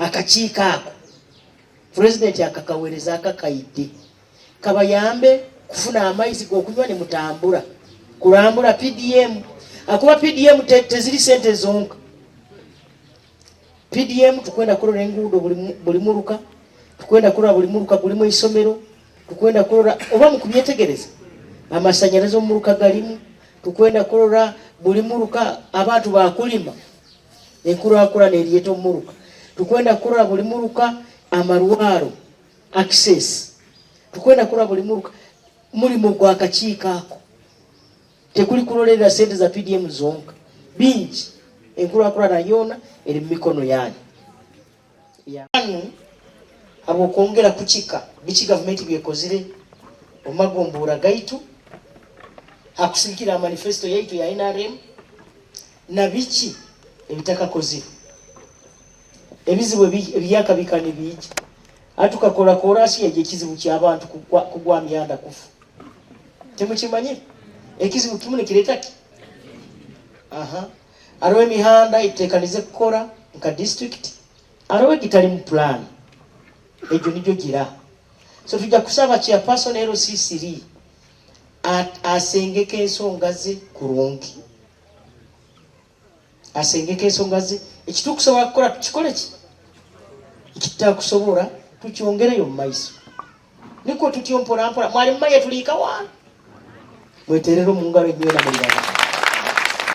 akakiiko ako president akakaweereza akakayidde kabayambe kufuna amaizi g'okunywa ne mutambula kulambula PDM. Akuba PDM teziri sente zonka. PDM tukwenda kulola enguudo buli muruka, tukwenda kulola buli muruka gulimu isomero, tukwenda kulola oba mu kubyetegereza amasanyalaze omuruka galimu, tukwenda kulola buli muruka abantu bakulima enkulaakulana eriyeeta omuruka, tukwenda kulola buli muruka amalwalo access, tukwenda kulola buli muruka mulimu gwa akakiiko ako. Tekuli kulolera sente za PDM zonka bingi enkulaakulana yona eri mu mikono yanyu. Abo kwongera kukika biki gavumenti byekozire omagombola gaitu akusikira manifesto yaitu ya NRM na biki ebitakakozire ebizibu ebyakabikane biki atukakola korasi yeje kizibu ky'abantu kugwa myanda kufu temukimanyi ekizibu kimu nekiretaki aliwo emihanda itekanize kukola nka district aliwo egitali mu plan egyo nigyo gira. So tujja kusaba chairperson LCC asengeka ensonga ze kurungi, asengeka ensonga ze ekitukusobola kukola tukikole ki ekitakusobola tukyongereyo mu maiso niko tutyo mpola mpola mwali mmaye tuliika wano mweterero mu ngalo ennyo na muliraga